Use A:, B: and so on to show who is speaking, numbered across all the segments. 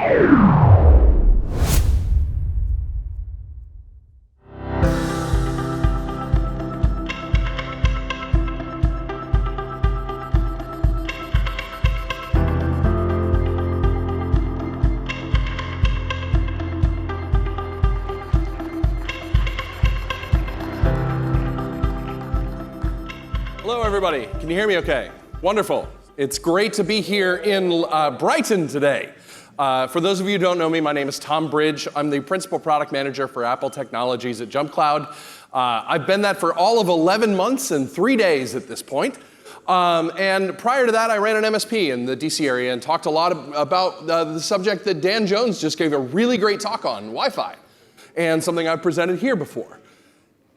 A: Hello, everybody. Can you hear me okay? Wonderful. It's great to be here in Brighton today. For those of you who don't know me, my name is Tom Bridge. I'm the Principal Product Manager for Apple Technologies at JumpCloud. I've been that for all of 11 months and 3 days at this point. And prior to that, I ran an MSP in the DC area and talked a lot about the subject that Dan Jones just gave a really great talk on, Wi-Fi, and something I've presented here before.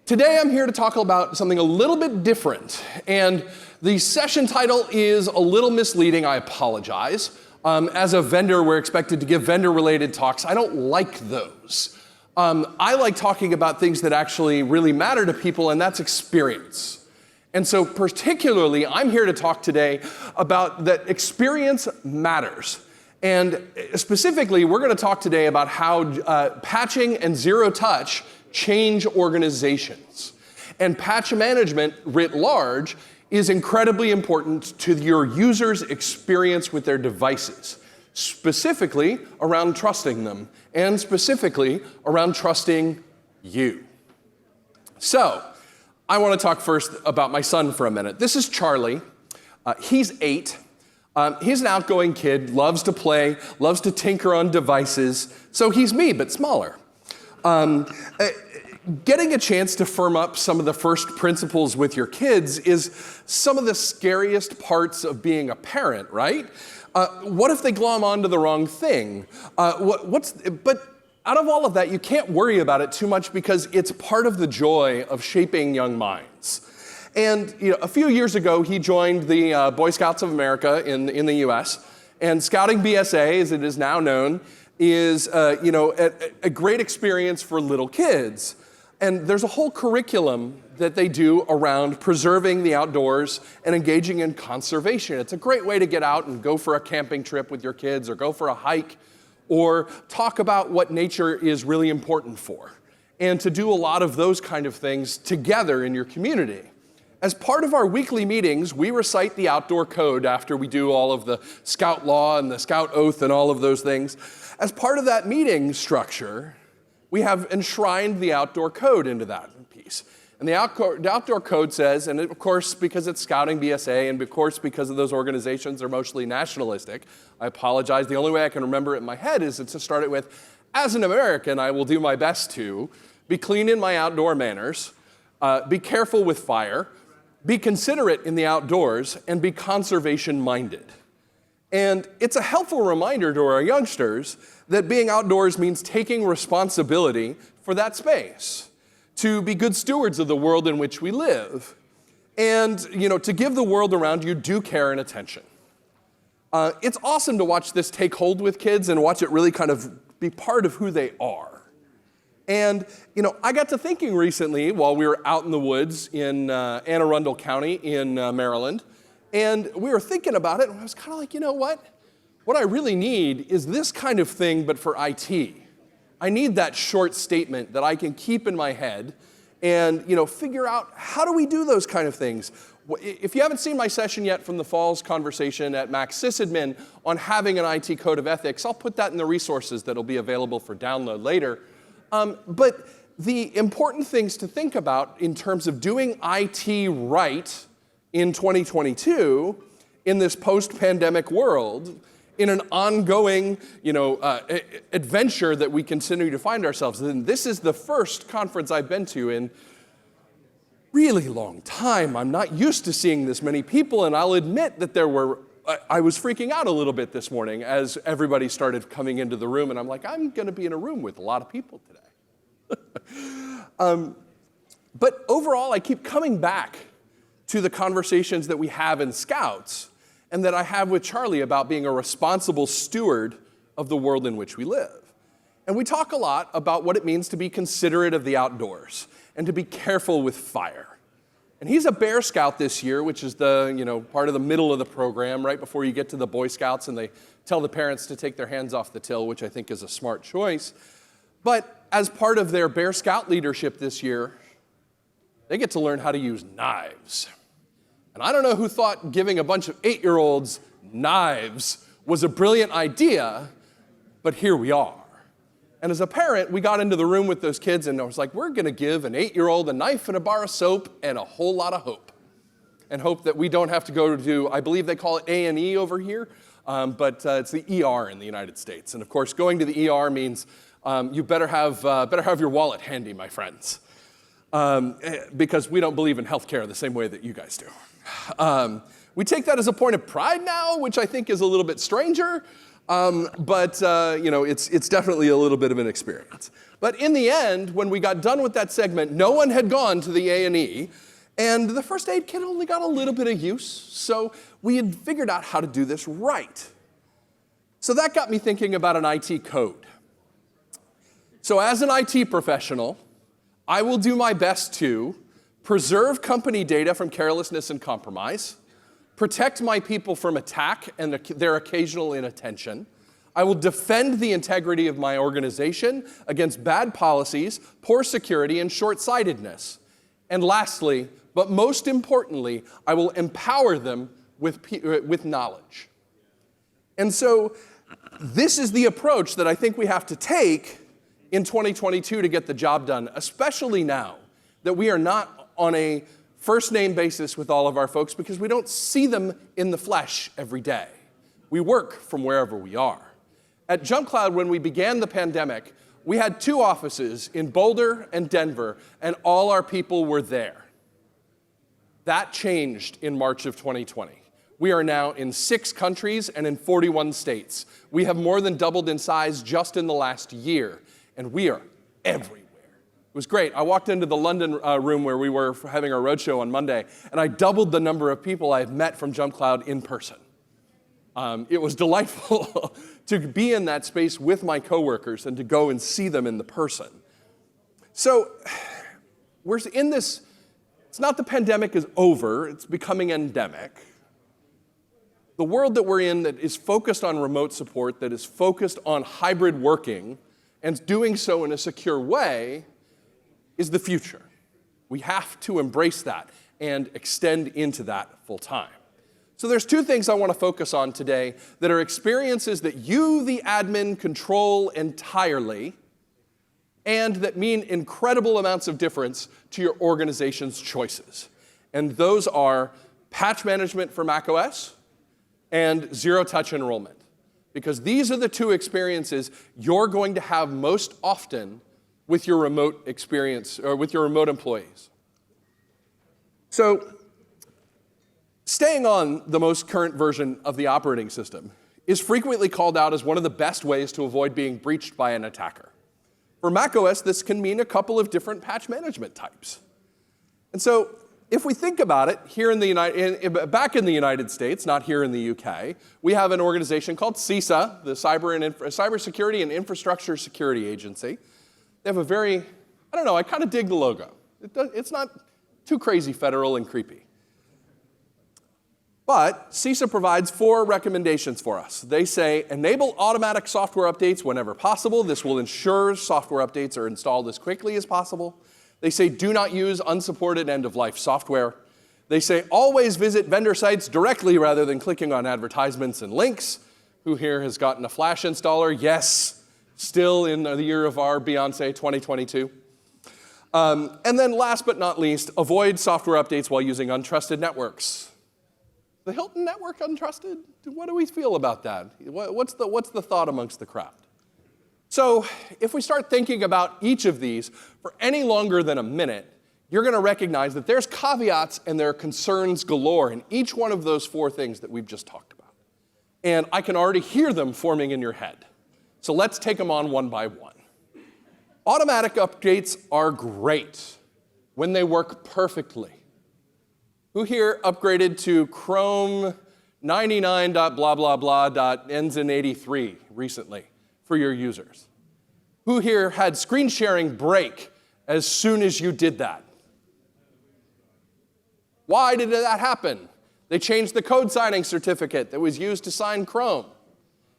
A: Today, I'm here to talk about something a little bit different, and the session title is a little misleading. I apologize. As a vendor, we're expected to give vendor-related talks. I don't like those. I like talking about things that actually really matter to people, and that's experience. And so particularly, I'm here to talk today about that experience matters. And specifically, we're going to talk today about how patching and zero touch change organizations. And patch management writ large is incredibly important to your users' experience with their devices, specifically around trusting them, and specifically around trusting you. So, I want to talk first about my son for a minute. This is Charlie. He's 8. He's an outgoing kid, loves to play, loves to tinker on devices, so he's me, but smaller. Getting a chance to firm up some of the first principles with your kids is some of the scariest parts of being a parent, right? What if they glom onto the wrong thing? But out of all of that, you can't worry about it too much because it's part of the joy of shaping young minds. And a few years ago, he joined the Boy Scouts of America in the US, and Scouting BSA, as it is now known, is a great experience for little kids. And there's a whole curriculum that they do around preserving the outdoors and engaging in conservation. It's a great way to get out and go for a camping trip with your kids, or go for a hike, or talk about what nature is really important for, and to do a lot of those kind of things together in your community. As part of our weekly meetings, we recite the outdoor code after we do all of the Scout law and the Scout oath and all of those things. As part of that meeting structure, we have enshrined the outdoor code into that piece. And the outdoor code says, and of course, because it's Scouting BSA, and of course, because of those organizations are mostly nationalistic, I apologize. The only way I can remember it in my head is to start it with, as an American, I will do my best to be clean in my outdoor manners, be careful with fire, be considerate in the outdoors, and be conservation-minded. And it's a helpful reminder to our youngsters that being outdoors means taking responsibility for that space, to be good stewards of the world in which we live, and to give the world around you due care and attention. It's awesome to watch this take hold with kids and watch it really kind of be part of who they are. And I got to thinking recently while we were out in the woods in Anne Arundel County in Maryland, and we were thinking about it, and I was kind of like, you know what? What I really need is this kind of thing, but for IT. I need that short statement that I can keep in my head and figure out, how do we do those kind of things? If you haven't seen my session yet from the fall's conversation at Mac Sysadmin on having an IT code of ethics, I'll put that in the resources that'll be available for download later. But the important things to think about in terms of doing IT right in 2022, in this post-pandemic world, in an ongoing, adventure that we continue to find ourselves in. This is the first conference I've been to in really long time. I'm not used to seeing this many people, and I'll admit that I was freaking out a little bit this morning as everybody started coming into the room, and I'm like, I'm going to be in a room with a lot of people today. But overall, I keep coming back to the conversations that we have in Scouts and that I have with Charlie about being a responsible steward of the world in which we live. And we talk a lot about what it means to be considerate of the outdoors and to be careful with fire. And he's a Bear Scout this year, which is the, part of the middle of the program, right before you get to the Boy Scouts, and they tell the parents to take their hands off the till, which I think is a smart choice. But as part of their Bear Scout leadership this year, they get to learn how to use knives. And I don't know who thought giving a bunch of 8-year-olds knives was a brilliant idea, but here we are. And as a parent, we got into the room with those kids and I was like, we're gonna give an 8-year-old a knife and a bar of soap and a whole lot of hope. And hope that we don't have to go to, I believe they call it A&E over here, but it's the ER in the United States. And of course, going to the ER means you better have your wallet handy, my friends. Because we don't believe in healthcare the same way that you guys do. We take that as a point of pride now, which I think is a little bit stranger. But it's definitely a little bit of an experience. But in the end, when we got done with that segment, no one had gone to the A&E, and the first aid kit only got a little bit of use, so we had figured out how to do this right. So that got me thinking about an IT code. So as an IT professional, I will do my best to preserve company data from carelessness and compromise, protect my people from attack and their occasional inattention. I will defend the integrity of my organization against bad policies, poor security, and short-sightedness. And lastly, but most importantly, I will empower them with knowledge. And so this is the approach that I think we have to take in 2022 to get the job done, especially now that we are not on a first-name basis with all of our folks because we don't see them in the flesh every day. We work from wherever we are. At JumpCloud, when we began the pandemic, we had 2 offices in Boulder and Denver, and all our people were there. That changed in March of 2020. We are now in 6 countries and in 41 states. We have more than doubled in size just in the last year, and we are everywhere. It was great. I walked into the London room where we were having our roadshow on Monday, and I doubled the number of people I've met from JumpCloud in person. It was delightful to be in that space with my coworkers and to go and see them in the person. So we're in this, it's not the pandemic is over, it's becoming endemic. The world that we're in that is focused on remote support, that is focused on hybrid working, and doing so in a secure way, is the future. We have to embrace that and extend into that full time. So there's 2 things I want to focus on today that are experiences that you, the admin, control entirely and that mean incredible amounts of difference to your organization's choices. And those are patch management for macOS and zero-touch enrollment. Because these are the 2 experiences you're going to have most often with your remote experience, or with your remote employees. So, staying on the most current version of the operating system is frequently called out as one of the best ways to avoid being breached by an attacker. For macOS, this can mean a couple of different patch management types. And so, if we think about it, here in the back in the United States, not here in the UK, we have an organization called CISA, the Cybersecurity and Infrastructure Security Agency. They have a very, I kind of dig the logo. It's not too crazy federal and creepy. But CISA provides 4 recommendations for us. They say, enable automatic software updates whenever possible. This will ensure software updates are installed as quickly as possible. They say, do not use unsupported end-of-life software. They say, always visit vendor sites directly rather than clicking on advertisements and links. Who here has gotten a Flash installer? Yes. Still in the year of our Beyonce 2022. And then last but not least, avoid software updates while using untrusted networks. The Hilton network untrusted? What do we feel about that? What's the thought amongst the crowd? So if we start thinking about each of these for any longer than a minute, you're going to recognize that there's caveats and there are concerns galore in each one of those 4 things that we've just talked about. And I can already hear them forming in your head. So let's take them on one by one. Automatic updates are great when they work perfectly. Who here upgraded to Chrome 99.blah-blah-blah.ends in 83 recently for your users? Who here had screen sharing break as soon as you did that? Why did that happen? They changed the code signing certificate that was used to sign Chrome.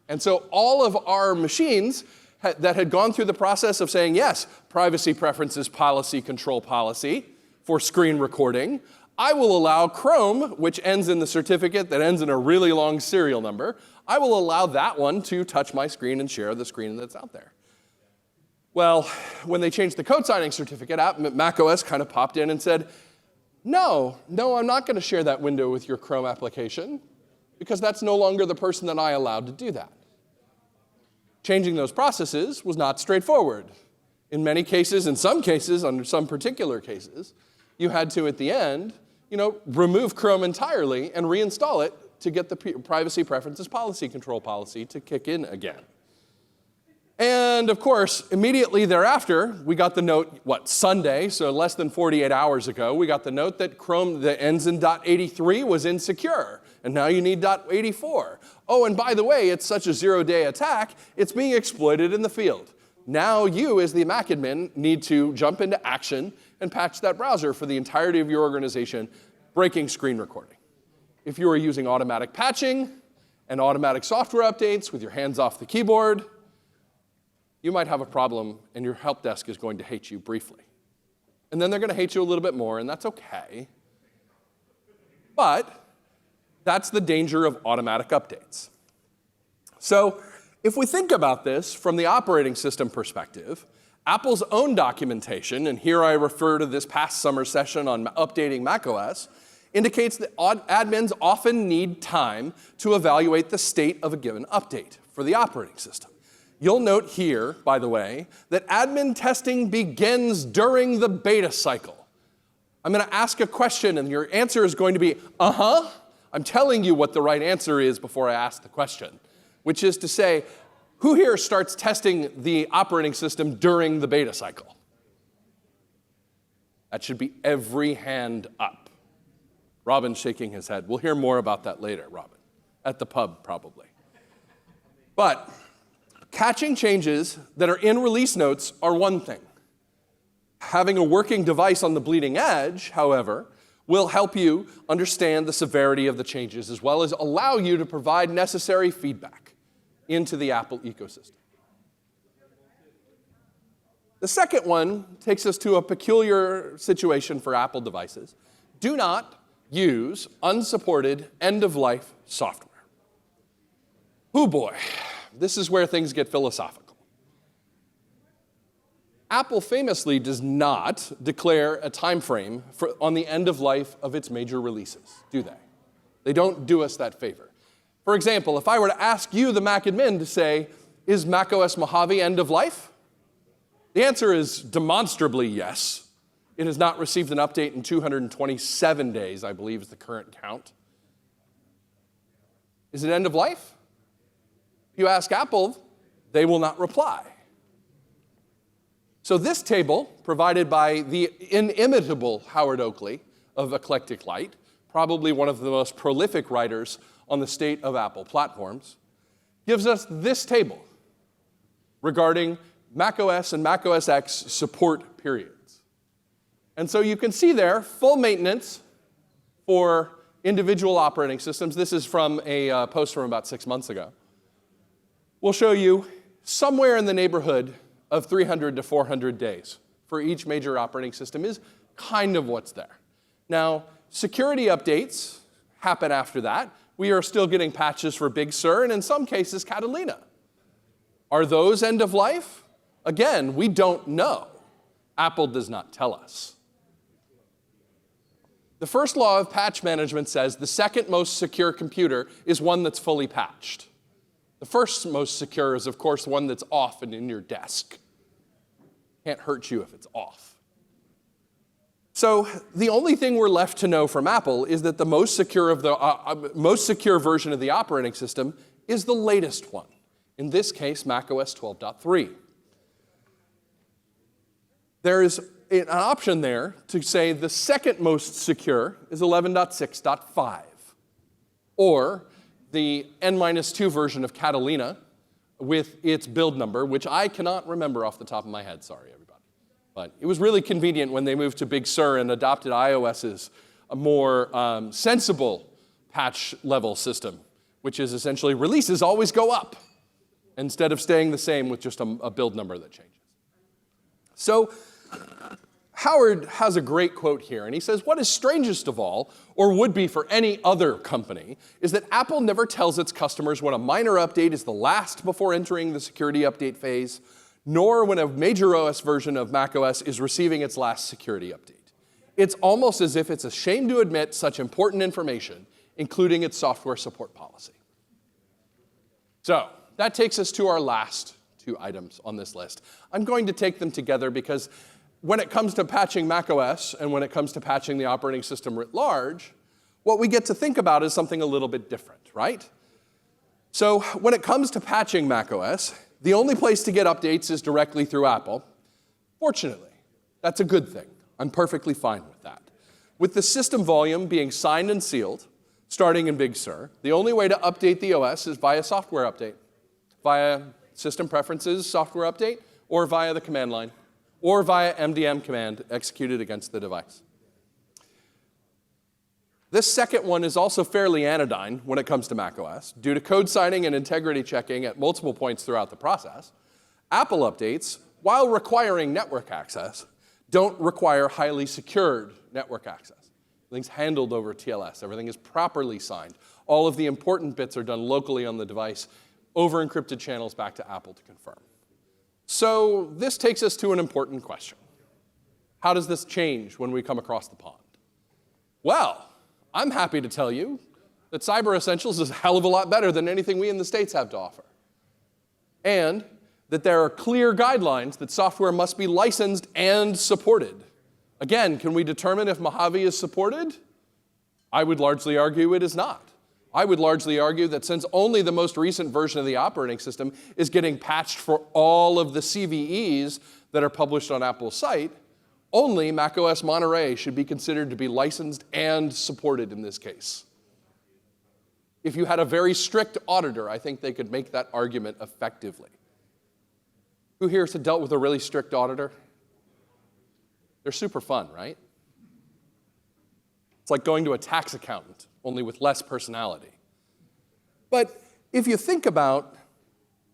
A: And so all of our machines that had gone through the process of saying, yes, privacy preferences policy, control policy for screen recording, I will allow Chrome, which ends in the certificate that ends in a really long serial number, I will allow that one to touch my screen and share the screen that's out there. Well, when they changed the code signing certificate, macOS kind of popped in and said, no, I'm not going to share that window with your Chrome application because that's no longer the person that I allowed to do that. Changing those processes was not straightforward. In many cases, in some cases, under some particular cases, you had to, at the end, remove Chrome entirely and reinstall it to get the privacy preferences policy, control policy to kick in again. And of course, immediately thereafter, we got the note, Sunday, so less than 48 hours ago, we got the note that Chrome that ends in .83 was insecure, and now you need .84. Oh, and by the way, it's such a zero-day attack, it's being exploited in the field. Now you, as the MacAdmin, need to jump into action and patch that browser for the entirety of your organization, breaking screen recording. If you are using automatic patching and automatic software updates with your hands off the keyboard, you might have a problem, and your help desk is going to hate you briefly. And then they're going to hate you a little bit more, and that's okay. But that's the danger of automatic updates. So if we think about this from the operating system perspective, Apple's own documentation, and here I refer to this past summer session on updating macOS, indicates that admins often need time to evaluate the state of a given update for the operating system. You'll note here, by the way, that admin testing begins during the beta cycle. I'm going to ask a question, and your answer is going to be, I'm telling you what the right answer is before I ask the question, which is to say, who here starts testing the operating system during the beta cycle? That should be every hand up. Robin's shaking his head. We'll hear more about that later, Robin, at the pub probably. But catching changes that are in release notes are one thing. Having a working device on the bleeding edge, however, will help you understand the severity of the changes as well as allow you to provide necessary feedback into the Apple ecosystem. The second one takes us to a peculiar situation for Apple devices. Do not use unsupported end-of-life software. Oh boy. This is where things get philosophical. Apple famously does not declare a time frame on the end of life of its major releases, do they? They don't do us that favor. For example, if I were to ask you, the MacAdmin, to say, is macOS Mojave end of life? The answer is demonstrably yes. It has not received an update in 227 days, I believe is the current count. Is it end of life? If you ask Apple, they will not reply. So this table, provided by the inimitable Howard Oakley of Eclectic Light, probably one of the most prolific writers on the state of Apple platforms, gives us this table regarding macOS and macOS X support periods. And so you can see there, full maintenance for individual operating systems. This is from a post from about 6 months ago. We'll show you somewhere in the neighborhood of 300 to 400 days for each major operating system is kind of what's there. Now, security updates happen after that. We are still getting patches for Big Sur and in some cases Catalina. Are those end of life? Again, we don't know. Apple does not tell us. The first law of patch management says the second most secure computer is one that's fully patched. The first most secure is, of course, one that's off and in your desk. Can't hurt you if it's off. So the only thing we're left to know from Apple is that the most secure version of the operating system is the latest one. In this case, macOS 12.3. There is an option there to say the second most secure is 11.6.5, or the N-2 version of Catalina with its build number, which I cannot remember off the top of my head, sorry everybody. But it was really convenient when they moved to Big Sur and adopted iOS's a more sensible patch level system, which is essentially releases always go up instead of staying the same with just a build number that changes. So Howard has a great quote here, and he says, what is strangest of all, or would be for any other company, is that Apple never tells its customers when a minor update is the last before entering the security update phase, nor when a major OS version of macOS is receiving its last security update. It's almost as if it's ashamed to admit such important information, including its software support policy. So that takes us to our last two items on this list. I'm going to take them together because when it comes to patching macOS and when it comes to patching the operating system writ large, what we get to think about is something a little bit different, right? So when it comes to patching macOS, the only place to get updates is directly through Apple. Fortunately, that's a good thing. I'm perfectly fine with that. With the system volume being signed and sealed, starting in Big Sur, the only way to update the OS is via software update, via system preferences software update, or via the command line, or via MDM command executed against the device. This second one is also fairly anodyne when it comes to macOS. Due to code signing and integrity checking at multiple points throughout the process, Apple updates, while requiring network access, don't require highly secured network access. Everything's handled over TLS. Everything is properly signed. All of the important bits are done locally on the device, over encrypted channels back to Apple to confirm. So this takes us to an important question. How does this change when we come across the pond? Well, I'm happy to tell you that Cyber Essentials is a hell of a lot better than anything we in the States have to offer. And that there are clear guidelines that software must be licensed and supported. Again, can we determine if Mojave is supported? I would largely argue it is not. I would largely argue that since only the most recent version of the operating system is getting patched for all of the CVEs that are published on Apple's site, only macOS Monterey should be considered to be licensed and supported in this case. If you had a very strict auditor, I think they could make that argument effectively. Who here has dealt with a really strict auditor? They're super fun, right? It's like going to a tax accountant, only with less personality. But if you think about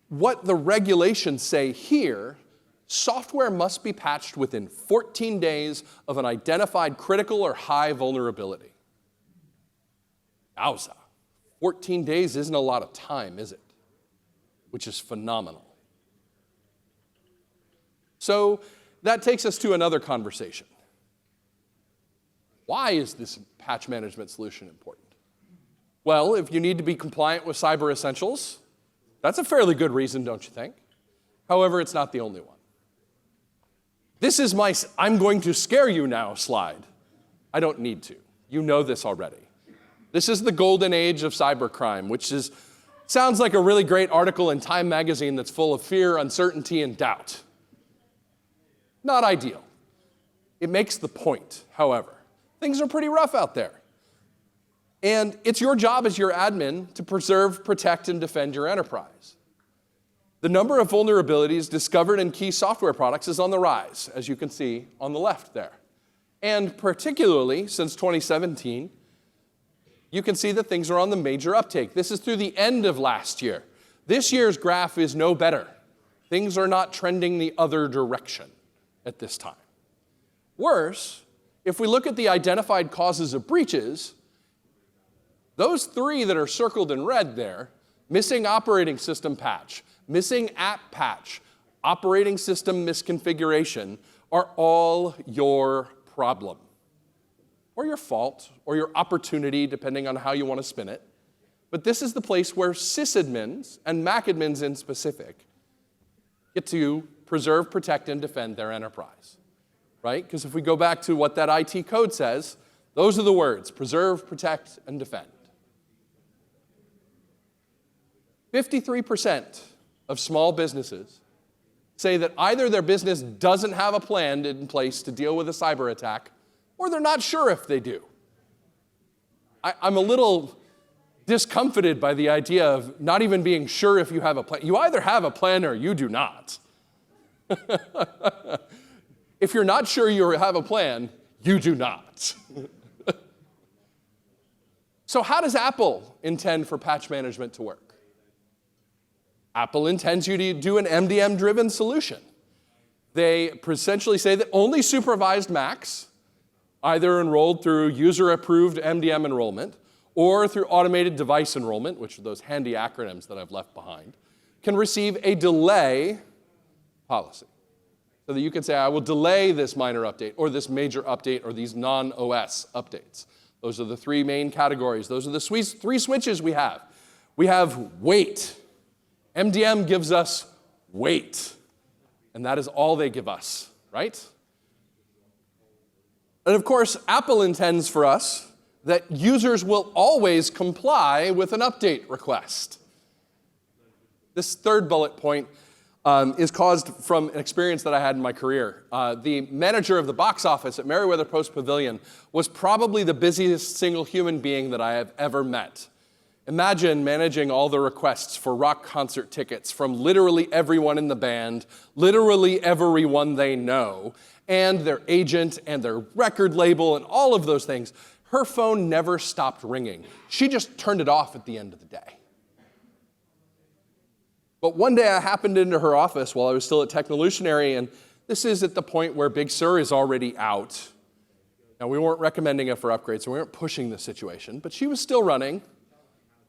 A: what the regulations say here, software must be patched within 14 days of an identified critical or high vulnerability. Yowza. 14 days isn't a lot of time, is it? Which is phenomenal. So that takes us to another conversation. Why is this patch management solution important? Well, if you need to be compliant with Cyber Essentials, that's a fairly good reason, don't you think? However, it's not the only one. This is my I'm going to scare you now slide. I don't need to. You know this already. This is the golden age of cybercrime, which sounds like a really great article in Time magazine that's full of fear, uncertainty, and doubt. Not ideal. It makes the point, however. Things are pretty rough out there. And it's your job as your admin to preserve, protect, and defend your enterprise. The number of vulnerabilities discovered in key software products is on the rise, as you can see on the left there. And particularly since 2017, you can see that things are on the major uptake. This is through the end of last year. This year's graph is no better. Things are not trending the other direction at this time. Worse, if we look at the identified causes of breaches, those three that are circled in red there, missing operating system patch, missing app patch, operating system misconfiguration, are all your problem. Or your fault, or your opportunity, depending on how you want to spin it. But this is the place where sysadmins, and MacAdmins in specific, get to preserve, protect, and defend their enterprise. Right? Because if we go back to what that IT code says, those are the words: preserve, protect, and defend. 53% of small businesses say that either their business doesn't have a plan in place to deal with a cyber attack, or they're not sure if they do. I'm a little discomfited by the idea of not even being sure if you have a plan. You either have a plan or you do not. If you're not sure you have a plan, you do not. So how does Apple intend for patch management to work? Apple intends you to do an MDM-driven solution. They essentially say that only supervised Macs, either enrolled through user-approved MDM enrollment or through automated device enrollment, which are those handy acronyms that I've left behind, can receive a delay policy. So that you can say, I will delay this minor update or this major update or these non-OS updates. Those are the three main categories. Those are the three switches we have. We have wait. MDM gives us wait. And that is all they give us, right? And of course, Apple intends for us that users will always comply with an update request. This third bullet point is caused from an experience that I had in my career. The manager of the box office at Merriweather Post Pavilion was probably the busiest single human being that I have ever met. Imagine managing all the requests for rock concert tickets from literally everyone in the band, literally everyone they know, and their agent and their record label and all of those things. Her phone never stopped ringing. She just turned it off at the end of the day. But one day I happened into her office while I was still at Technolutionary, and this is at the point where Big Sur is already out. Now, we weren't recommending it for upgrades, so we weren't pushing the situation, but she was still running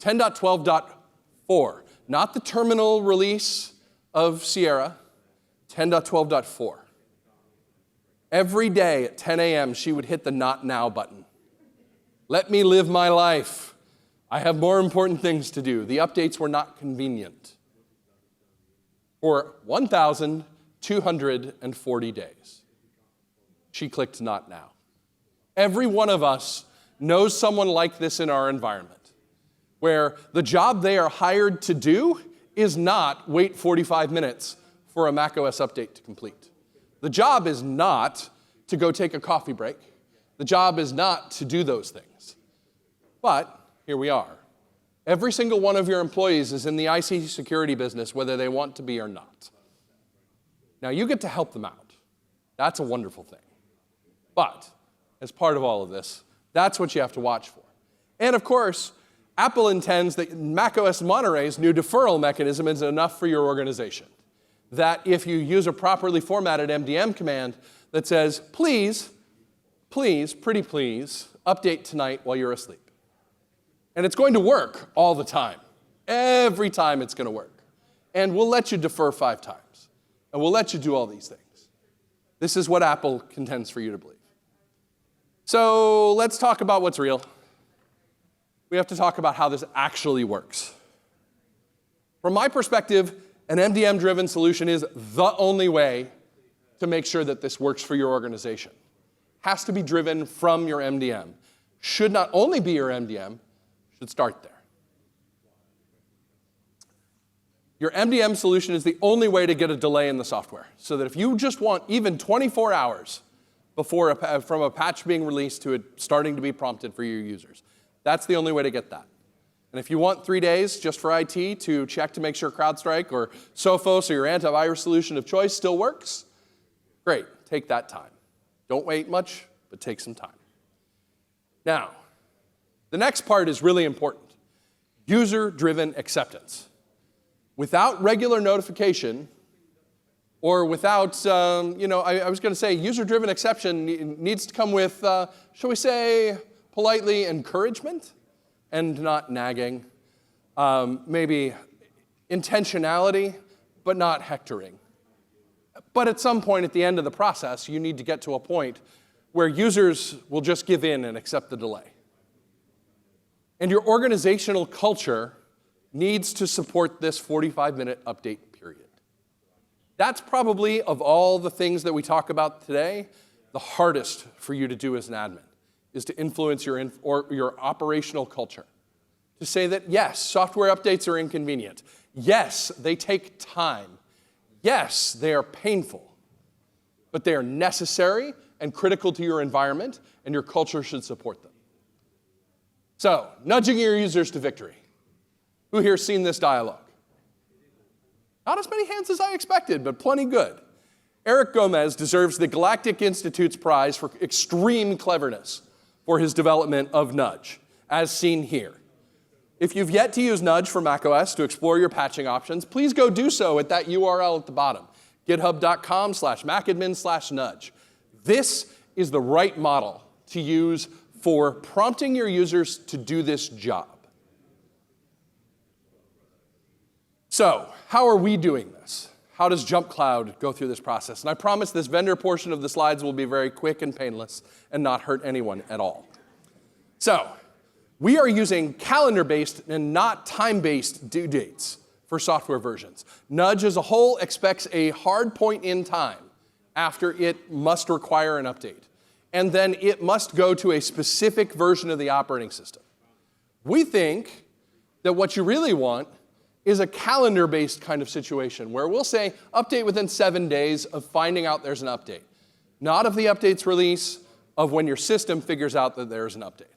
A: 10.12.4, not the terminal release of Sierra, 10.12.4. Every day at 10 a.m., she would hit the not now button. Let me live my life. I have more important things to do. The updates were not convenient. For 1,240 days, she clicked not now. Every one of us knows someone like this in our environment, where the job they are hired to do is not wait 45 minutes for a macOS update to complete. The job is not to go take a coffee break. The job is not to do those things. But here we are. Every single one of your employees is in the IT security business, whether they want to be or not. Now, you get to help them out. That's a wonderful thing. But as part of all of this, that's what you have to watch for. And of course, Apple intends that macOS Monterey's new deferral mechanism is enough for your organization. That if you use a properly formatted MDM command that says, please, pretty please, update tonight while you're asleep. And it's going to work all the time. Every time it's going to work. And we'll let you defer 5 times. And we'll let you do all these things. This is what Apple contends for you to believe. So let's talk about what's real. We have to talk about how this actually works. From my perspective, an MDM-driven solution is the only way to make sure that this works for your organization. Has to be driven from your MDM. Should not only be your MDM, should start there. Your MDM solution is the only way to get a delay in the software, so that if you just want even 24 hours before from a patch being released to it starting to be prompted for your users, that's the only way to get that. And if you want 3 days just for IT to check to make sure CrowdStrike or Sophos or your antivirus solution of choice still works, great, take that time. Don't wait much, but take some time. Now, the next part is really important. User-driven acceptance. Without regular notification, or without, I was going to say user-driven exception needs to come with, shall we say, politely encouragement and not nagging. Maybe intentionality, but not hectoring. But at some point at the end of the process, you need to get to a point where users will just give in and accept the delay. And your organizational culture needs to support this 45-minute update period. That's probably, of all the things that we talk about today, the hardest for you to do as an admin, is to influence your operational culture. To say that, yes, software updates are inconvenient. Yes, they take time. Yes, they are painful. But they are necessary and critical to your environment, and your culture should support them. So, nudging your users to victory. Who here's seen this dialogue? Not as many hands as I expected, but plenty good. Eric Gomez deserves the Galactic Institute's prize for extreme cleverness for his development of Nudge. as seen here. If you've yet to use Nudge for macOS to explore your patching options, please go do so at that URL at the bottom, github.com/macadmins/nudge. This is the right model to use for prompting your users to do this job. So, how are we doing this? How does JumpCloud go through this process? And I promise this vendor portion of the slides will be very quick and painless and not hurt anyone at all. So, we are using calendar-based and not time-based due dates for software versions. Nudge as a whole expects a hard point in time after it must require an update. And then it must go to a specific version of the operating system. We think that what you really want is a calendar-based kind of situation where we'll say update within 7 days of finding out there's an update. Not of the update's release, of when your system figures out that there's an update.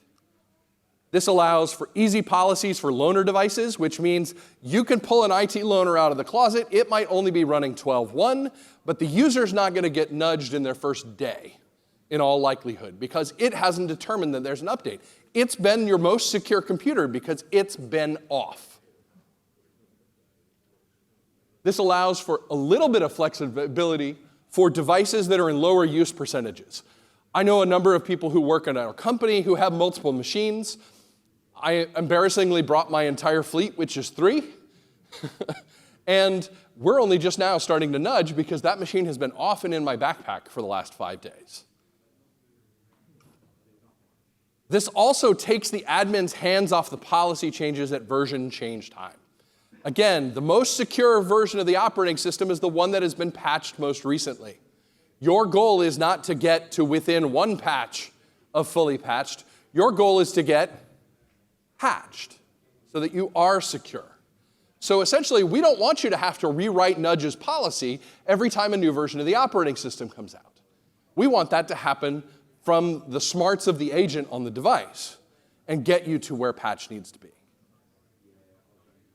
A: This allows for easy policies for loaner devices, which means you can pull an IT loaner out of the closet. It might only be running 12.1, but the user's not going to get nudged in their first day, in all likelihood, because it hasn't determined that there's an update. It's been your most secure computer because it's been off. This allows for a little bit of flexibility for devices that are in lower use percentages. I know a number of people who work in our company who have multiple machines. I embarrassingly brought my entire fleet, which is 3. And we're only just now starting to nudge because that machine has been off and in my backpack for the last 5 days. This also takes the admin's hands off the policy changes at version change time. Again, the most secure version of the operating system is the one that has been patched most recently. Your goal is not to get to within 1 patch of fully patched. Your goal is to get patched so that you are secure. So essentially, we don't want you to have to rewrite Nudge's policy every time a new version of the operating system comes out. We want that to happen from the smarts of the agent on the device and get you to where patch needs to be.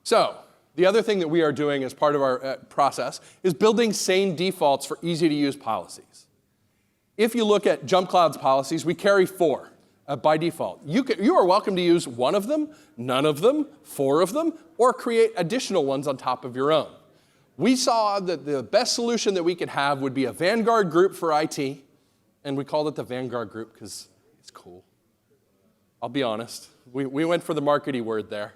A: So, the other thing that we are doing as part of our process is building sane defaults for easy-to-use policies. If you look at JumpCloud's policies, we carry 4 by default. You are welcome to use 1 of them, none of them, 4 of them, or create additional ones on top of your own. We saw that the best solution that we could have would be a Vanguard group for IT, and we called it the Vanguard group because it's cool. I'll be honest. We went for the marketing word there.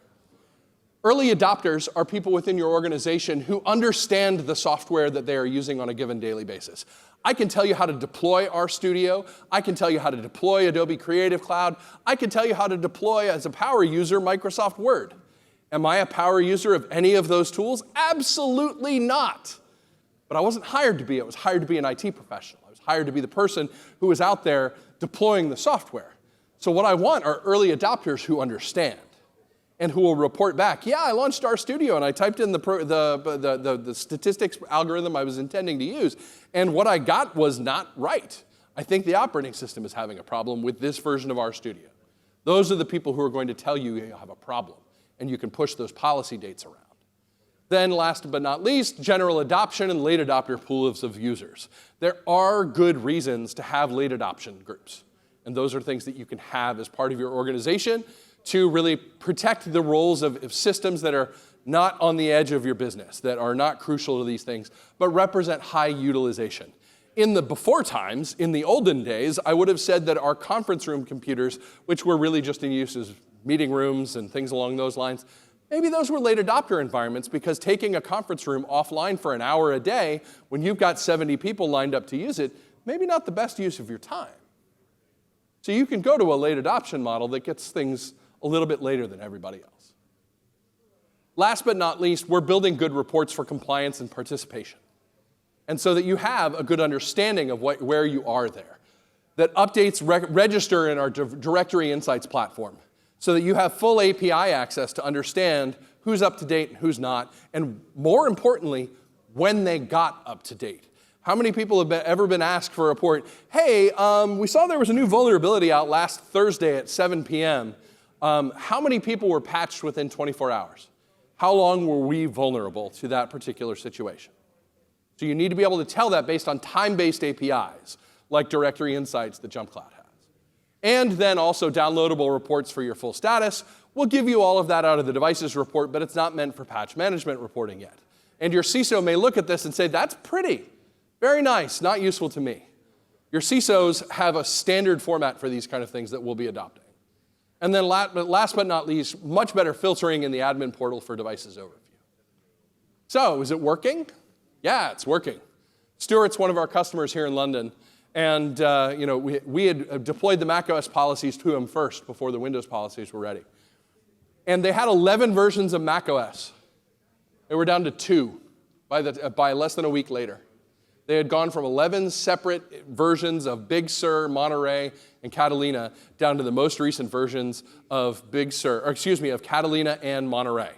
A: Early adopters are people within your organization who understand the software that they are using on a given daily basis. I can tell you how to deploy RStudio. I can tell you how to deploy Adobe Creative Cloud. I can tell you how to deploy, as a power user, Microsoft Word. Am I a power user of any of those tools? Absolutely not. But I wasn't hired to be. I was hired to be an IT professional. I was hired to be the person who was out there deploying the software. So what I want are early adopters who understand and who will report back, yeah, I launched RStudio and I typed in the statistics algorithm I was intending to use, and what I got was not right. I think the operating system is having a problem with this version of RStudio. Those are the people who are going to tell you you have a problem, and you can push those policy dates around. Then last but not least, general adoption and late adopter pools of users. There are good reasons to have late adoption groups, and those are things that you can have as part of your organization to really protect the roles of systems that are not on the edge of your business, that are not crucial to these things, but represent high utilization. In the before times, in the olden days, I would have said that our conference room computers, which were really just in use as meeting rooms and things along those lines, maybe those were late adopter environments because taking a conference room offline for an hour a day when you've got 70 people lined up to use it, maybe not the best use of your time. So you can go to a late adoption model that gets things a little bit later than everybody else. Last but not least, we're building good reports for compliance and participation. And so that you have a good understanding of where you are there. That updates register in our Directory Insights platform so that you have full API access to understand who's up to date and who's not, and more importantly, when they got up to date. How many people have ever been asked for a report, hey, we saw there was a new vulnerability out last Thursday at 7 p.m., how many people were patched within 24 hours? How long were we vulnerable to that particular situation? So you need to be able to tell that based on time-based APIs, like Directory Insights that JumpCloud has. And then also downloadable reports for your full status. We'll give you all of that out of the devices report, but it's not meant for patch management reporting yet. And your CISO may look at this and say, that's pretty, very nice, not useful to me. Your CISOs have a standard format for these kind of things that we'll be adopting. And then last but not least, much better filtering in the admin portal for devices overview. So, is it working? Yeah, it's working. Stuart's one of our customers here in London, and we had deployed the macOS policies to him first before the Windows policies were ready. And they had 11 versions of macOS. They were down to 2 by less than a week later. They had gone from 11 separate versions of Big Sur, Monterey, and Catalina down to the most recent versions of of Catalina and Monterey.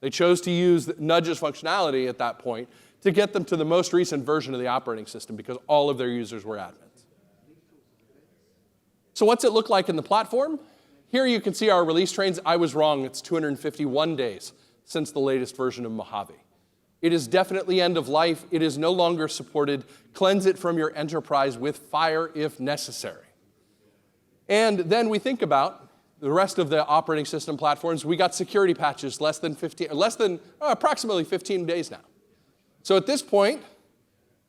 A: They chose to use nudges functionality at that point to get them to the most recent version of the operating system because all of their users were admins. So what's it look like in the platform? Here you can see our release trains. I was wrong. It's 251 days since the latest version of Mojave. It is definitely end of life. It is no longer supported. Cleanse it from your enterprise with fire if necessary. And then we think about the rest of the operating system platforms. We got security patches approximately 15 days now. So at this point,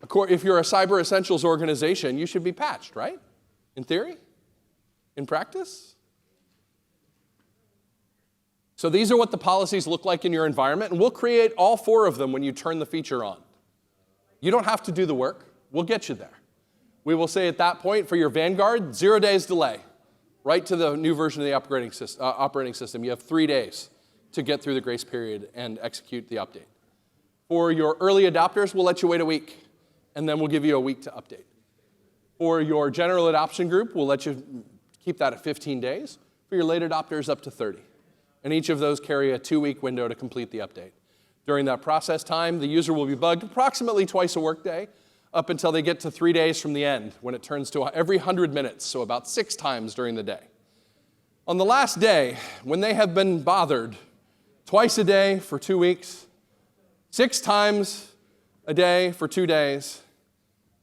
A: if you're a cyber essentials organization, you should be patched, right? In theory? In practice? So these are what the policies look like in your environment, and we'll create all 4 of them when you turn the feature on. You don't have to do the work. We'll get you there. We will say at that point for your Vanguard, 0 days delay, right to the new version of the operating system. You have 3 days to get through the grace period and execute the update. For your early adopters, we'll let you wait a week, and then we'll give you a week to update. For your general adoption group, we'll let you keep that at 15 days. For your late adopters, up to 30. And each of those carry a 2-week window to complete the update. During that process time, the user will be bugged approximately twice a workday up until they get to 3 days from the end, when it turns to every 100 minutes, so about 6 times during the day. On the last day, when they have been bothered twice a day for 2 weeks, 6 times a day for 2 days,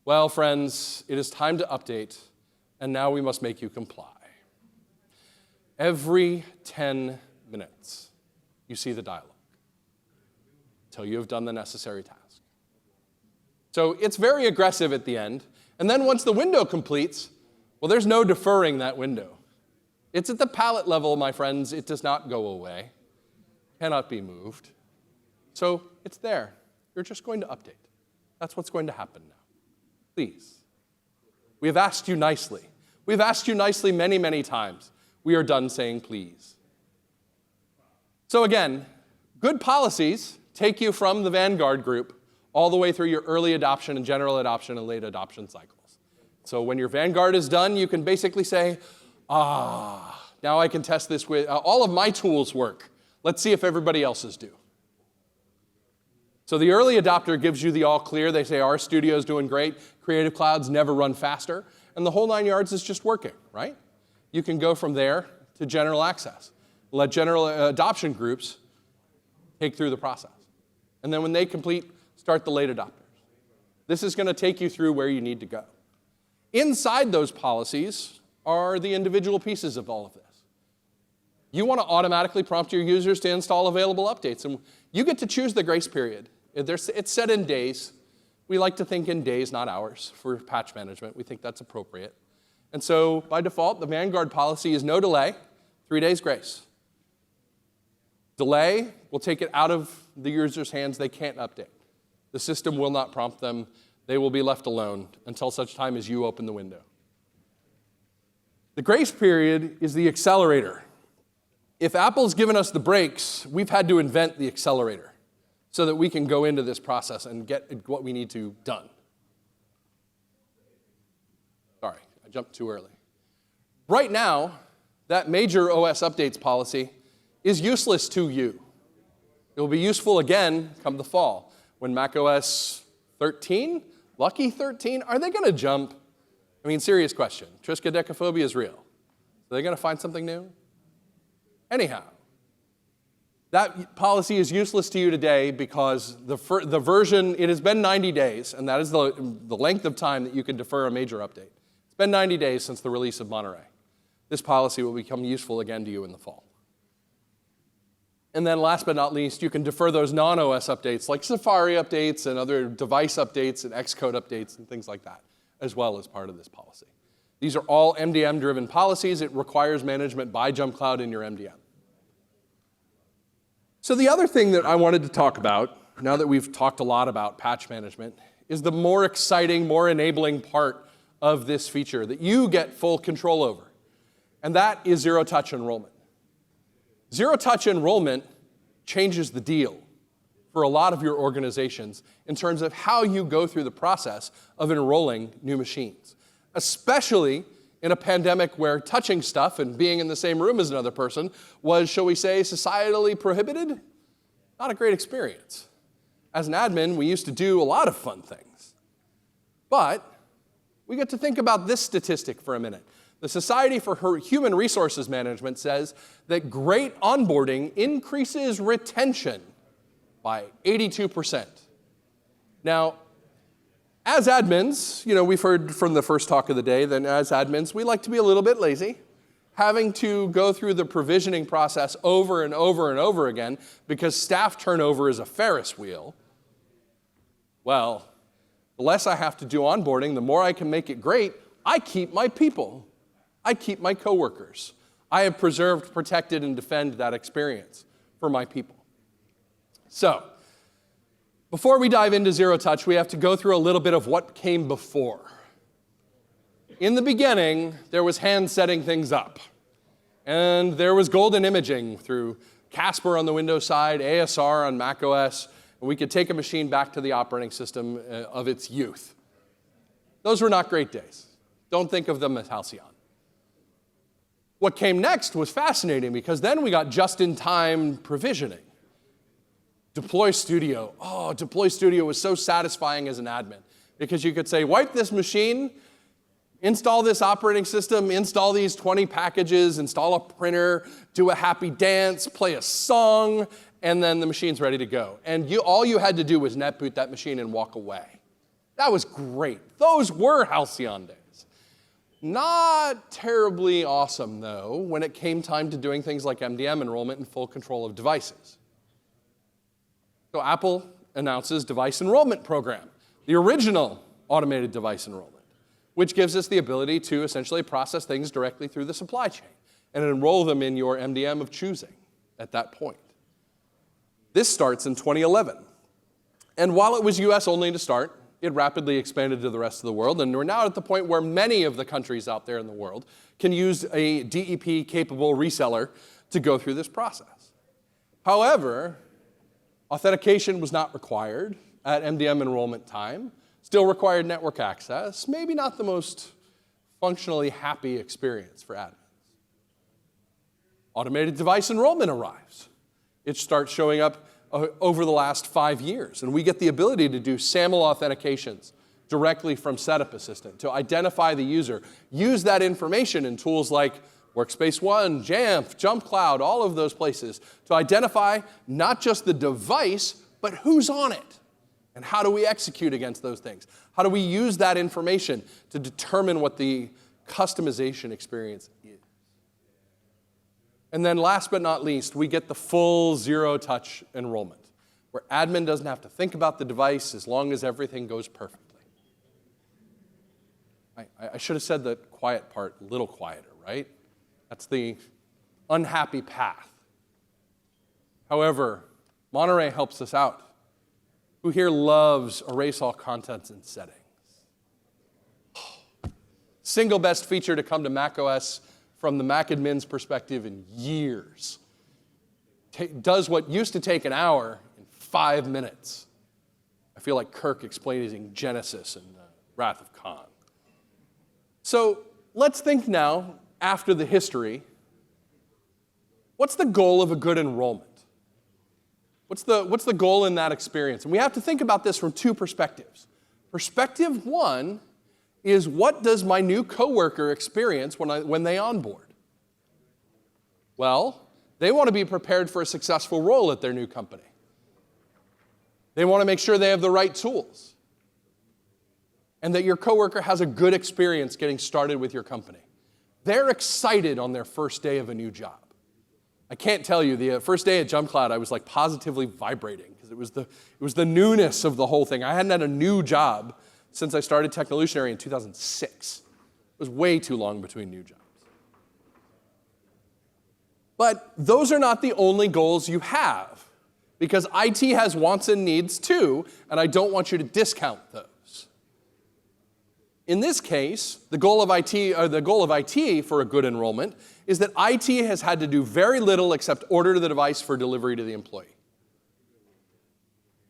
A: well, friends, it is time to update, and now we must make you comply. Every 10 minutes, you see the dialog until you have done the necessary task. So it's very aggressive at the end. And then once the window completes, well, there's no deferring that window. It's at the palette level, my friends. It does not go away, cannot be moved. So it's there. You're just going to update. That's what's going to happen now. Please. We have asked you nicely. We've asked you nicely many, many times. We are done saying please. So again, good policies take you from the Vanguard group all the way through your early adoption and general adoption and late adoption cycles. So when your Vanguard is done, you can basically say, now I can test this with, all of my tools work. Let's see if everybody else's do. So the early adopter gives you the all clear. They say, our studio's doing great. Creative Cloud's never run faster. And the whole 9 yards is just working, right? You can go from there to general access. Let general adoption groups take through the process. And then when they complete, start the late adopters. This is going to take you through where you need to go. Inside those policies are the individual pieces of all of this. You want to automatically prompt your users to install available updates. And you get to choose the grace period. It's set in days. We like to think in days, not hours, for patch management. We think that's appropriate. And so by default, the Vanguard policy is no delay, 3 days grace. Delay will take it out of the user's hands. They can't update. The system will not prompt them. They will be left alone until such time as you open the window. The grace period is the accelerator. If Apple's given us the brakes, we've had to invent the accelerator so that we can go into this process and get what we need to done. Sorry, I jumped too early. Right now, that major OS updates policy is useless to you. It will be useful again come the fall when macOS 13, lucky 13, are they going to jump? I mean, serious question. Triskaidekaphobia is real. Are they going to find something new? Anyhow, that policy is useless to you today because the version, it has been 90 days, and that is the length of time that you can defer a major update. It's been 90 days since the release of Monterey. this policy will become useful again to you in the fall. And then last but not least, you can defer those non-OS updates like Safari updates and other device updates and Xcode updates and things like that as well as part of this policy. These are all MDM-driven policies. It requires management by JumpCloud in your MDM. So the other thing that I wanted to talk about, now that we've talked a lot about patch management, is the more exciting, more enabling part of this feature that you get full control over. And that is zero-touch enrollment. Zero-touch enrollment changes the deal for a lot of your organizations in terms of how you go through the process of enrolling new machines, especially in a pandemic where touching stuff and being in the same room as another person was, shall we say, societally prohibited. Not a great experience. As an admin, we used to do a lot of fun things. But we get to think about this statistic for a minute. The Society for Human Resources Management says that great onboarding increases retention by 82%. Now, as admins, we've heard from the first talk of the day that as admins, we like to be a little bit lazy, having to go through the provisioning process over and over and over again because staff turnover is a Ferris wheel. Well, the less I have to do onboarding, the more I can make it great. I keep my people. I keep my coworkers. I have preserved, protected, and defended that experience for my people. So, before we dive into zero touch, we have to go through a little bit of what came before. In the beginning, there was hand setting things up. And there was golden imaging through Casper on the Windows side, ASR on macOS, and we could take a machine back to the operating system of its youth. Those were not great days. Don't think of them as halcyon. What came next was fascinating because then we got just-in-time provisioning. Deploy Studio. Oh, Deploy Studio was so satisfying as an admin because you could say, wipe this machine, install this operating system, install these 20 packages, install a printer, do a happy dance, play a song, and then the machine's ready to go. And all you had to do was net boot that machine and walk away. That was great. Those were halcyon days. Not terribly awesome, though, when it came time to doing things like MDM enrollment and full control of devices. So Apple announces Device Enrollment Program, the original automated device enrollment, which gives us the ability to essentially process things directly through the supply chain and enroll them in your MDM of choosing at that point. This starts in 2011. And while it was US only to start, it rapidly expanded to the rest of the world, and we're now at the point where many of the countries out there in the world can use a DEP-capable reseller to go through this process. However, authentication was not required at MDM enrollment time, still required network access, maybe not the most functionally happy experience for admins. Automated device enrollment arrives. It starts showing up over the last 5 years. And we get the ability to do SAML authentications directly from Setup Assistant to identify the user. Use that information in tools like Workspace ONE, Jamf, JumpCloud, all of those places to identify not just the device, but who's on it. And how do we execute against those things? How do we use that information to determine what the customization experience is? And then last but not least, we get the full zero-touch enrollment, where admin doesn't have to think about the device as long as everything goes perfectly. I should have said the quiet part a little quieter, right? That's the unhappy path. However, Monterey helps us out. Who here loves erase all contents and settings? Single best feature to come to macOS from the MacAdmins perspective in years. Does what used to take an hour in 5 minutes. I feel like Kirk explaining Genesis and Wrath of Khan. So let's think now, after the history, what's the goal of a good enrollment? What's the goal in that experience? And we have to think about this from two perspectives. Perspective one is, what does my new coworker experience when they onboard? Well, they want to be prepared for a successful role at their new company. They want to make sure they have the right tools and that your coworker has a good experience getting started with your company.
B: they're excited on their first day of a new job. I can't tell you, the first day at JumpCloud, I was like positively vibrating because it was the newness of the whole thing. I hadn't had a new job since I started Technolutionary in 2006. It was way too long between new jobs. But those are not the only goals you have, because IT has wants and needs too, and I don't want you to discount those. In this case, the goal of IT for a good enrollment is that IT has had to do very little except order the device for delivery to the employee.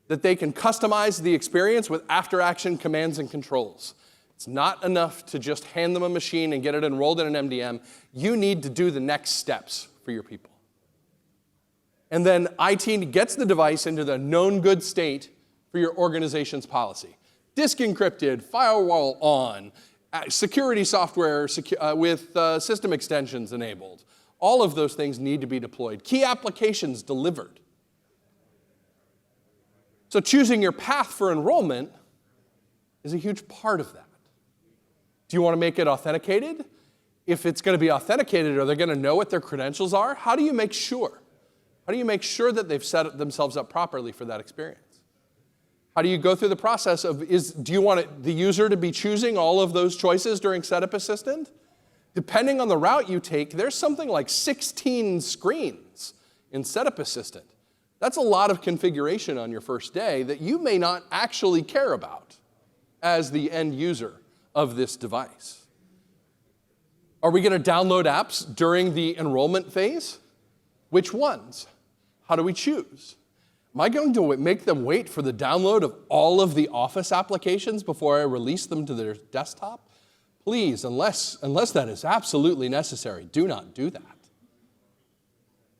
B: That they can customize the experience with after-action commands and controls. It's not enough to just hand them a machine and get it enrolled in an MDM. You need to do the next steps for your people. And then IT gets the device into the known good state for your organization's policy. Disk encrypted, firewall on, security software with system extensions enabled. All of those things need to be deployed. Key applications delivered. So choosing your path for enrollment is a huge part of that. Do you want to make it authenticated? If it's going to be authenticated, are they going to know what their credentials are? How do you make sure? How do you make sure that they've set themselves up properly for that experience? How do you go through the process of, do you want the user to be choosing all of those choices during Setup Assistant? Depending on the route you take, there's something like 16 screens in Setup Assistant. That's a lot of configuration on your first day that you may not actually care about as the end user of this device. Are we going to download apps during the enrollment phase? Which ones? How do we choose? Am I going to make them wait for the download of all of the Office applications before I release them to their desktop? Please, unless that is absolutely necessary, do not do that.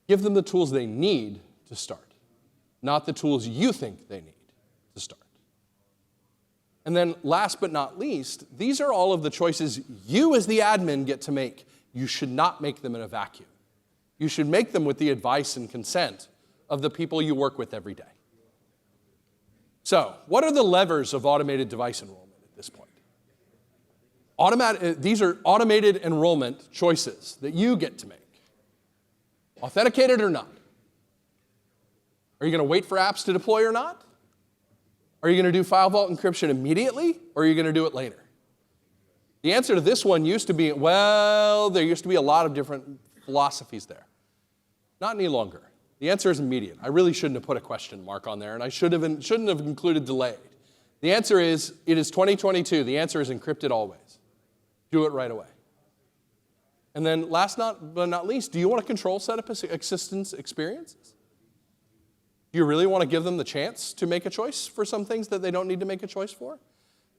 B: Give them the tools they need to start, not the tools you think they need to start. And then last but not least, these are all of the choices you as the admin get to make. You should not make them in a vacuum. You should make them with the advice and consent of the people you work with every day. So, what are the levers of automated device enrollment at this point? These are automated enrollment choices that you get to make. Authenticated or not? Are you going to wait for apps to deploy or not? Are you going to do file vault encryption immediately, or are you going to do it later? The answer to this one used to be, well, there used to be a lot of different philosophies there. Not any longer. The answer is immediate. I really shouldn't have put a question mark on there, and I shouldn't have included delayed. The answer is, it is 2022. The answer is encrypted always. Do it right away. And then last but not least, do you want to control Setup Assistant's experiences? Do you really want to give them the chance to make a choice for some things that they don't need to make a choice for?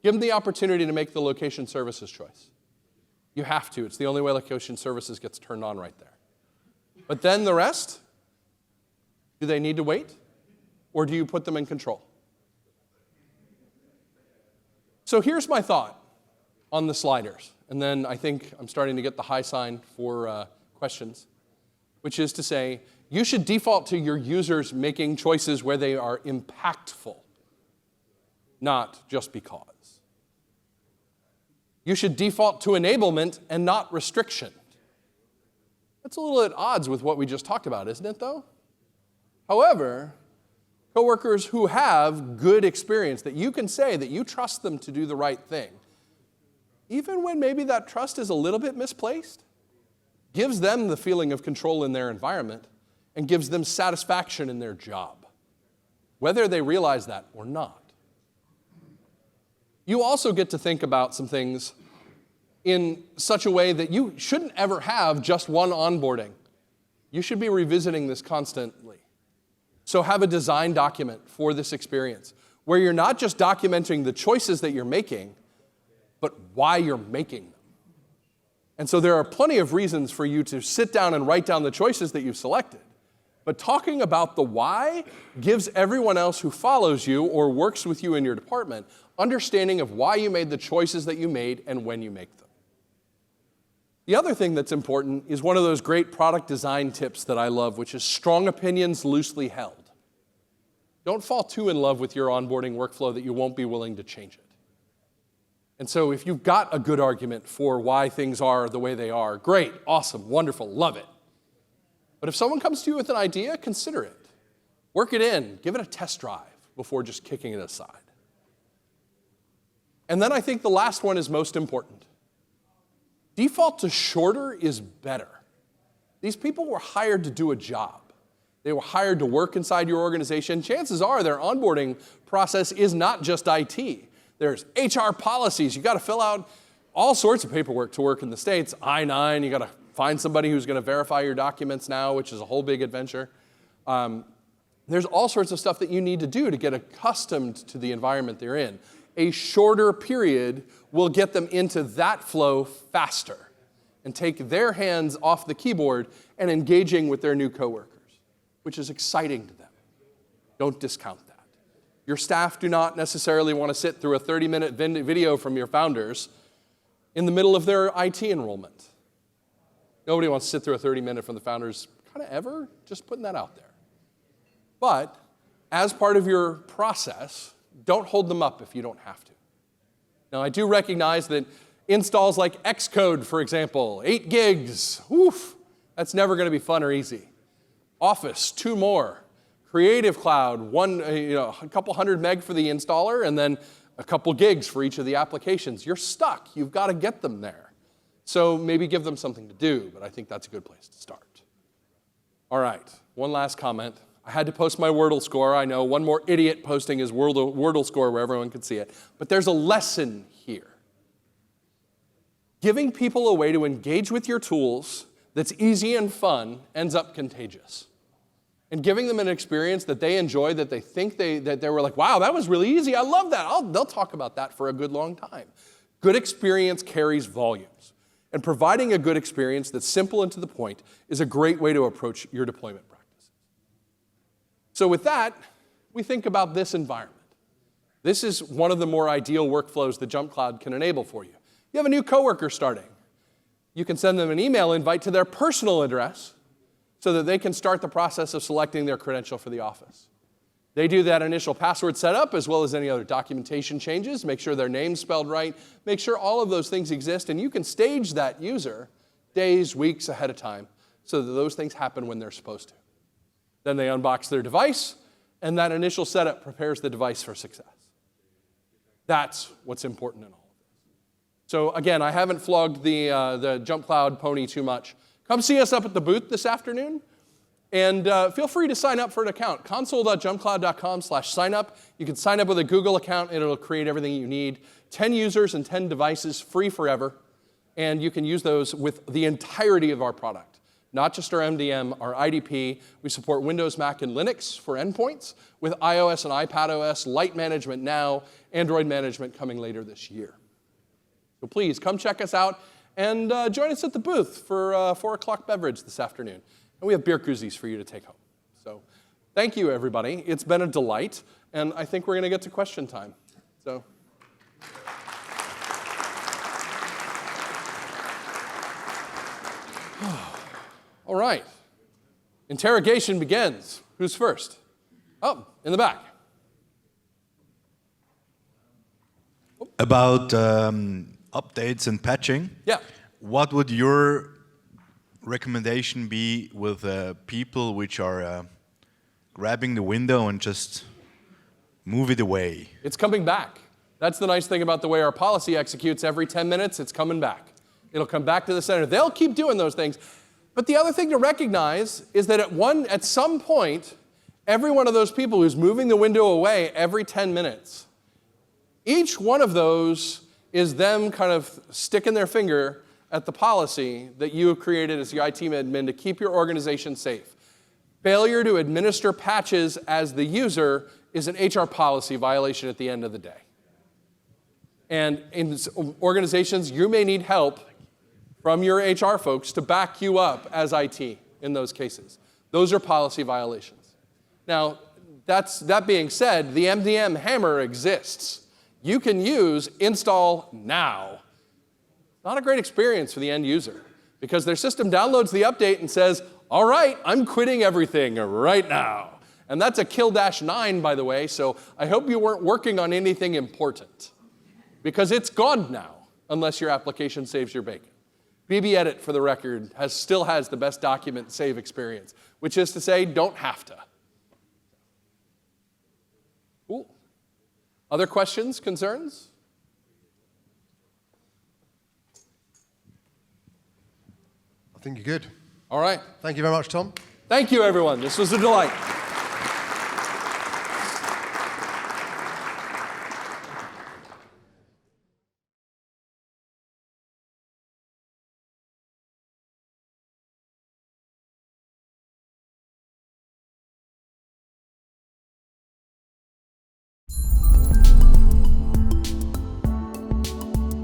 B: Give them the opportunity to make the location services choice. You have to. It's the only way location services gets turned on right there. But then the rest, do they need to wait? Or do you put them in control? So here's my thought on the sliders. And then I think I'm starting to get the high sign for questions, which is to say, you should default to your users making choices where they are impactful, not just because. You should default to enablement and not restriction. That's a little at odds with what we just talked about, isn't it, though? However, coworkers who have good experience, that you can say that you trust them to do the right thing, even when maybe that trust is a little bit misplaced, gives them the feeling of control in their environment and gives them satisfaction in their job, whether they realize that or not. You also get to think about some things in such a way that you shouldn't ever have just one onboarding. You should be revisiting this constantly. So have a design document for this experience where you're not just documenting the choices that you're making, but why you're making them. And so there are plenty of reasons for you to sit down and write down the choices that you've selected. But talking about the why gives everyone else who follows you or works with you in your department understanding of why you made the choices that you made and when you make them. The other thing that's important is one of those great product design tips that I love, which is strong opinions loosely held. Don't fall too in love with your onboarding workflow that you won't be willing to change it. And so if you've got a good argument for why things are the way they are, great, awesome, wonderful, love it. But if someone comes to you with an idea, consider it. Work it in, give it a test drive before just kicking it aside. And then I think the last one is most important. Default to shorter is better. These people were hired to do a job. They were hired to work inside your organization. Chances are their onboarding process is not just IT. There's HR policies. You got to fill out all sorts of paperwork to work in the States. I-9, you got to find somebody who's going to verify your documents now, which is a whole big adventure. There's all sorts of stuff that you need to do to get accustomed to the environment they're in. A shorter period will get them into that flow faster and take their hands off the keyboard and engaging with their new coworkers, which is exciting to them. Don't discount that. Your staff do not necessarily want to sit through a 30-minute video from your founders in the middle of their IT enrollment. Nobody wants to sit through a 30-minute from the founders kind of ever, just putting that out there. But as part of your process, don't hold them up if you don't have to. Now, I do recognize that installs like Xcode, for example, 8 gigs, oof, that's never going to be fun or easy. Office, 2 more. Creative Cloud, a couple hundred meg for the installer, and then a couple gigs for each of the applications. You're stuck. You've got to get them there. So maybe give them something to do, but I think that's a good place to start. All right, one last comment. I had to post my Wordle score. I know one more idiot posting his Wordle score where everyone could see it. But there's a lesson here. Giving people a way to engage with your tools that's easy and fun ends up contagious. And giving them an experience that they enjoy, that they think that they were like, wow, that was really easy. I love that. They'll talk about that for a good long time. Good experience carries volumes. And providing a good experience that's simple and to the point is a great way to approach your deployment practices. So with that, we think about this environment. This is one of the more ideal workflows that JumpCloud can enable for you. You have a new coworker starting. You can send them an email invite to their personal address so that they can start the process of selecting their credential for the office. They do that initial password setup as well as any other documentation changes, make sure their name's spelled right, make sure all of those things exist, and you can stage that user days, weeks ahead of time so that those things happen when they're supposed to. Then they unbox their device, and that initial setup prepares the device for success. That's what's important in all of this. So again, I haven't flogged the JumpCloud pony too much. Come see us up at the booth this afternoon, and feel free to sign up for an account. console.jumpcloud.com/signup. You can sign up with a Google account, and it'll create everything you need. 10 users and 10 devices, free forever, and you can use those with the entirety of our product. Not just our MDM, our IDP. We support Windows, Mac, and Linux for endpoints, with iOS and iPadOS, Light Management now, Android Management coming later this year. So please, come check us out, and join us at the booth for 4 o'clock beverage this afternoon. And we have beer koozies for you to take home. So thank you, everybody. It's been a delight, and I think we're going to get to question time. So. All right. Interrogation begins. Who's first? Oh, in the back.
C: About updates and patching.
B: Yeah.
C: What would your recommendation be with people which are grabbing the window and just move it away?
B: It's coming back. That's the nice thing about the way our policy executes. Every 10 minutes, it's coming back. It'll come back to the center. They'll keep doing those things. But the other thing to recognize is that at some point, every one of those people who's moving the window away every 10 minutes, each one of those is them kind of sticking their finger at the policy that you have created as the IT admin to keep your organization safe. Failure to administer patches as the user is an HR policy violation at the end of the day. And in organizations, you may need help from your HR folks to back you up as IT in those cases. Those are policy violations. Now, that being said, the MDM hammer exists. You can use install now. Not a great experience for the end user because their system downloads the update and says, all right, I'm quitting everything right now. And that's a kill-9, by the way, so I hope you weren't working on anything important. because it's gone now unless your application saves your bacon. BB Edit, for the record, still has the best document save experience, which is to say, don't have to. Cool. Other questions, concerns?
D: I think you're good.
B: All right.
D: Thank you very much, Tom.
B: Thank you, everyone. This was a delight.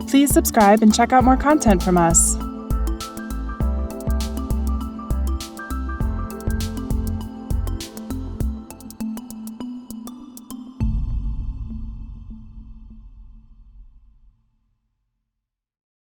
E: Please subscribe and check out more content from us.